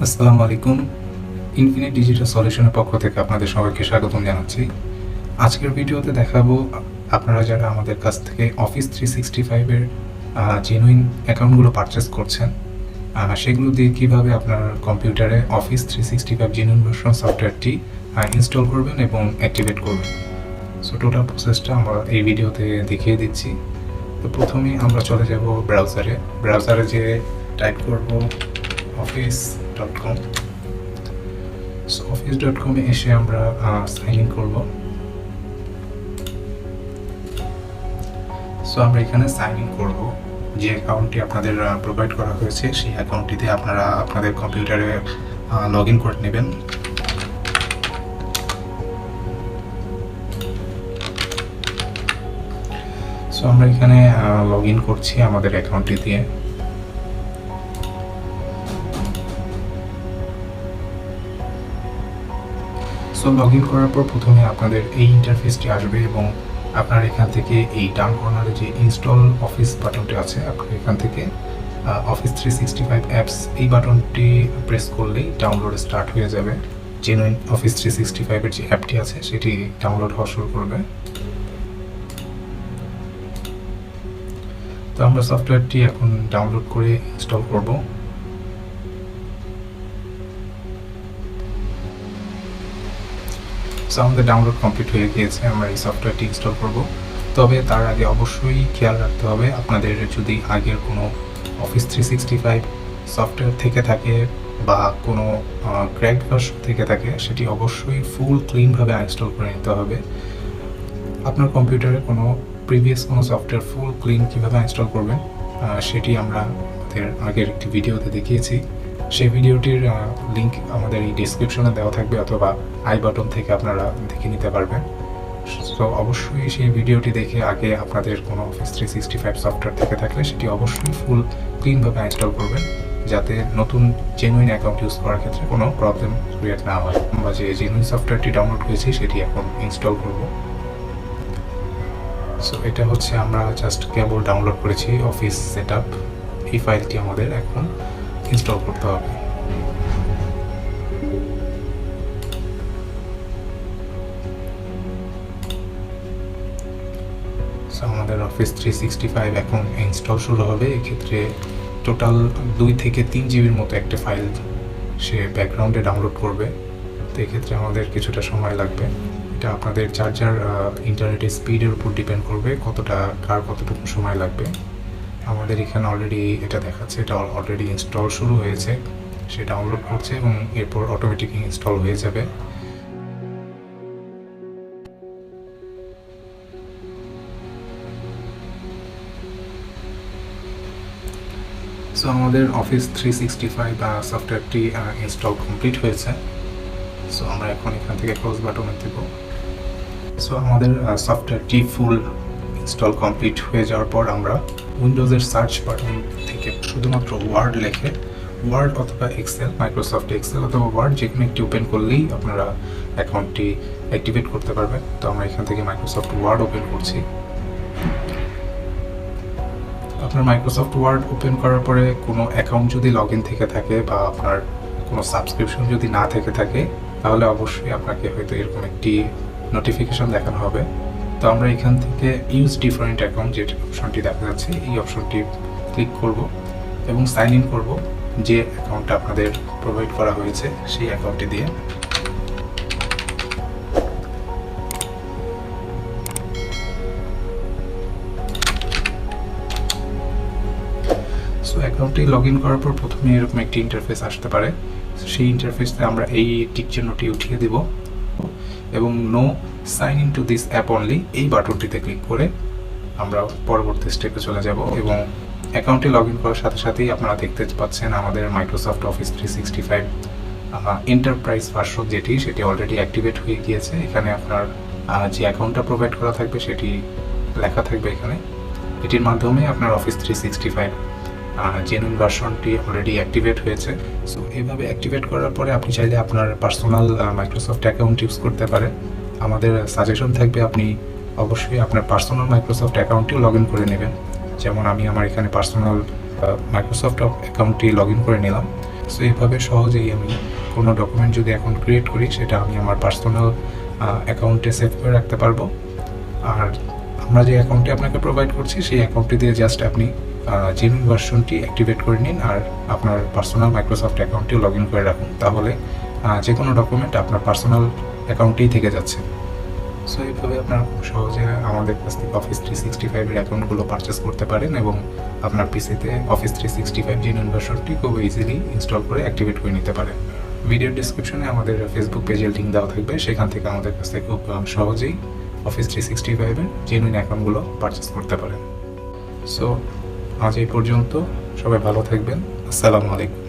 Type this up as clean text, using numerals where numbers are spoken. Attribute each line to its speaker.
Speaker 1: আসসালামু আলাইকুম। Infinite digital সলিউশনের পক্ষ থেকে আপনাদের সবাইকে স্বাগতম জানাচ্ছি। আজকের ভিডিওতে দেখাবো আপনারা যারা আমাদের কাছ থেকে অফিস 365-এর জেনুইন অ্যাকাউন্টগুলো পারচেস করছেন, সেগুলো দিয়ে কীভাবে আপনার কম্পিউটারে অফিস 365 জেনুইন ভার্সন সফটওয়্যারটি ইনস্টল করবেন এবং অ্যাক্টিভেট করবেন। সো টোটাল প্রসেসটা আমরা এই ভিডিওতে দেখিয়ে দিচ্ছি। তো প্রথমেই আমরা চলে যাব ব্রাউজারে যে টাইপ করব office.com। সো office.com এ এসে আমরা সাইন ইন করব। সো আমরা এখানে সাইন ইন করব। যে অ্যাকাউন্টটি আপনাদের প্রোভাইড করা হয়েছে সেই অ্যাকাউন্টটিতে আপনারা আপনাদের কম্পিউটারে লগ ইন করে নেবেন। সো আমরা এখানে লগ ইন করছি আমাদের অ্যাকাউন্টটি দিয়ে। সো লগ ইন করার পর প্রথমে আপনাদের এই ইন্টারফেসটি আসবে এবং আপনার এখান থেকে এই ডাউন কর্নারে যে ইনস্টল অফিস বাটনটি আছে, আপনার এখান থেকে অফিস 365 অ্যাপস এই বাটনটি প্রেস করলেই ডাউনলোড স্টার্ট হয়ে যাবে। জেনুইন অফিস 365-এর যে অ্যাপটি আছে সেটি ডাউনলোড হওয়া শুরু করবে। তো আমরা সফটওয়্যারটি এখন ডাউনলোড করে ইনস্টল করব। সো আমাদের ডাউনলোড কমপ্লিট হয়ে গিয়েছে, আমরা এই সফটওয়্যারটি ইনস্টল করব। তবে তার আগে অবশ্যই খেয়াল রাখতে হবে আপনাদের যদি আগের কোনো অফিস 365 সফটওয়্যার থেকে থাকে বা কোনো ক্র্যাকড ভার্সন থেকে থাকে, সেটি অবশ্যই ফুল ক্লিনভাবে ইনস্টল করে নিতে হবে। আপনার কম্পিউটারে কোনো প্রিভিয়াস কোনো সফটওয়্যার ফুল ক্লিন কীভাবে ইনস্টল করবেন সেটি আমরা আমাদের আগের একটি ভিডিওতে দেখিয়েছি। সেই ভিডিওটির লিঙ্ক আমাদের এই ডিসক্রিপশনে দেওয়া থাকবে অথবা আই বাটন থেকে আপনারা দেখে নিতে পারবেন। সো অবশ্যই সেই ভিডিওটি দেখে আগে আপনাদের কোনো অফিস 365 সফটওয়্যার থেকে থাকলে সেটি অবশ্যই ফুল ক্লিনভাবে ইনস্টল করবেন, যাতে নতুন জেনুইন অ্যাকাউন্ট ইউজ করার ক্ষেত্রে কোনো প্রবলেম ক্রিয়েট না হয়। আমরা যে জেনুইন সফটওয়্যারটি ডাউনলোড করেছি সেটি এখন ইনস্টল করব। সো এটা হচ্ছে আমরা জাস্ট কেবল ডাউনলোড করেছি অফিস সেটআপ। এই ফাইলটি আমাদের এখন ইনস্টল করতে হবে। সো আমাদের অফিস 365 এখন ইনস্টল শুরু হবে। এক্ষেত্রে টোটাল 2 থেকে 3 জিবির মতো একটা ফাইল সে ব্যাকগ্রাউন্ডে ডাউনলোড করবে। তো এক্ষেত্রে আমাদের কিছুটা সময় লাগবে। এটা আপনাদের চার্জার ইন্টারনেটের স্পিডের উপর ডিপেন্ড করবে কতটুকু সময় লাগবে। আমাদের এখানে অলরেডি এটা দেখাচ্ছে, এটা অলরেডি ইনস্টল শুরু হয়েছে, সে ডাউনলোড করছে এবং এরপর অটোমেটিক ইনস্টল হয়ে যাবে। সো আমাদের অফিস 365 সফটওয়্যারটি ইনস্টল কমপ্লিট হয়েছে। সো আমরা এখন এখান থেকে ক্লোজ বাটনে দেব। সো আমাদের সফটওয়্যারটি ফুল ইনস্টল কমপ্লিট হয়ে যাওয়ার পর আমরা উইন্ডোজের সার্চ বাটন থেকে শুধুমাত্র ওয়ার্ড লেখে ওয়ার্ড অথবা এক্সেল, মাইক্রোসফট এক্সেল অথবা ওয়ার্ড যে কোনো একটি ওপেন করলেই আপনারা অ্যাকাউন্টটি অ্যাক্টিভেট করতে পারবেন। তো আমরা এখান থেকে মাইক্রোসফট ওয়ার্ড ওপেন করছি। আপনার মাইক্রোসফট ওয়ার্ড ওপেন করার পরে কোনো অ্যাকাউন্ট যদি লগ ইন থেকে থাকে বা আপনার কোনো সাবস্ক্রিপশন যদি না থেকে থাকে, তাহলে অবশ্যই আপনাকে হয়তো এরকম একটি নোটিফিকেশন দেখানো হবে। তো আমরা এখান থেকে ইউজ ডিফারেন্ট অ্যাকাউন্ট যে অপশনটি দেখা যাচ্ছে এই অপশনটি ক্লিক করব এবং সাইন ইন করব যে অ্যাকাউন্টটা আপনাদের প্রোভাইড করা হয়েছে সেই অ্যাকাউন্টটি দিয়ে। সো অ্যাকাউন্টটি লগ ইন করার পর প্রথমে এরকম একটি ইন্টারফেস আসতে পারে। সেই ইন্টারফেসে আমরা এই টিক চিহ্নটি উঠিয়ে দিব এবং no sign in to this app only এই বাটনটিতে ক্লিক করে আমরা পরবর্তী স্টেপে চলে যাব এবং অ্যাকাউন্টে লগ ইন করার সাথে সাথেই আপনারা দেখতে পাচ্ছেন আমাদের মাইক্রোসফট অফিস 365 এন্টারপ্রাইজ ভার্সন সেটি অলরেডি অ্যাক্টিভেট হয়ে গিয়েছে। এখানে আপনার যে অ্যাকাউন্টটা প্রোভাইড করা থাকবে সেটি লেখা থাকবে এখানে। এটির মাধ্যমে আপনার অফিস 365 জেনুইন ভার্সনটি অলরেডি অ্যাক্টিভেট হয়েছে। সো এইভাবে অ্যাক্টিভেট করার পরে আপনি চাইলে আপনার পার্সোনাল মাইক্রোসফট অ্যাকাউন্ট ইউজ করতে পারেন। আমাদের সাজেশন থাকবে আপনি অবশ্যই আপনার পার্সোনাল মাইক্রোসফট অ্যাকাউন্টটিও লগ ইন করে নেবেন। যেমন আমি আমার এখানে পার্সোনাল মাইক্রোসফট অ্যাকাউন্টটি লগ ইন করে নিলাম। সো এইভাবে সহজেই আমি কোনো ডকুমেন্ট যদি অ্যাকাউন্ট ক্রিয়েট করি সেটা আমি আমার পার্সোনাল অ্যাকাউন্টে সেভ করে রাখতে পারবো। আর আমরা যে অ্যাকাউন্টটি আপনাকে প্রোভাইড করছি সেই অ্যাকাউন্টটি দিয়ে জাস্ট আপনি জেনুইন ভার্সনটি অ্যাক্টিভেট করে নিন আর আপনার পার্সোনাল মাইক্রোসফট অ্যাকাউন্টটি লগ ইন করে রাখুন, তাহলে যে কোনো ডকুমেন্ট আপনার পার্সোনাল অ্যাকাউন্টেই থেকে যাচ্ছে। সো এইভাবে আপনারা খুব সহজে আমাদের কাছ থেকে অফিস 365-এর অ্যাকাউন্টগুলো পারচেস করতে পারেন এবং আপনার পিসিতে অফিস 365 জেনুইন ভার্সনটি খুব ইজিলি ইনস্টল করে অ্যাক্টিভেট করে নিতে পারেন। ভিডিওর ডিসক্রিপশনে আমাদের ফেসবুক পেজের লিঙ্ক দেওয়া থাকবে, সেখান থেকে আমাদের কাছ থেকে খুব সহজেই অফিস 365-এর জেনুইন অ্যাকাউন্টগুলো পারচেস করতে পারেন। সো আজ এই পর্যন্ত, সবাই ভালো থাকবেন। আসসালামু আলাইকুম।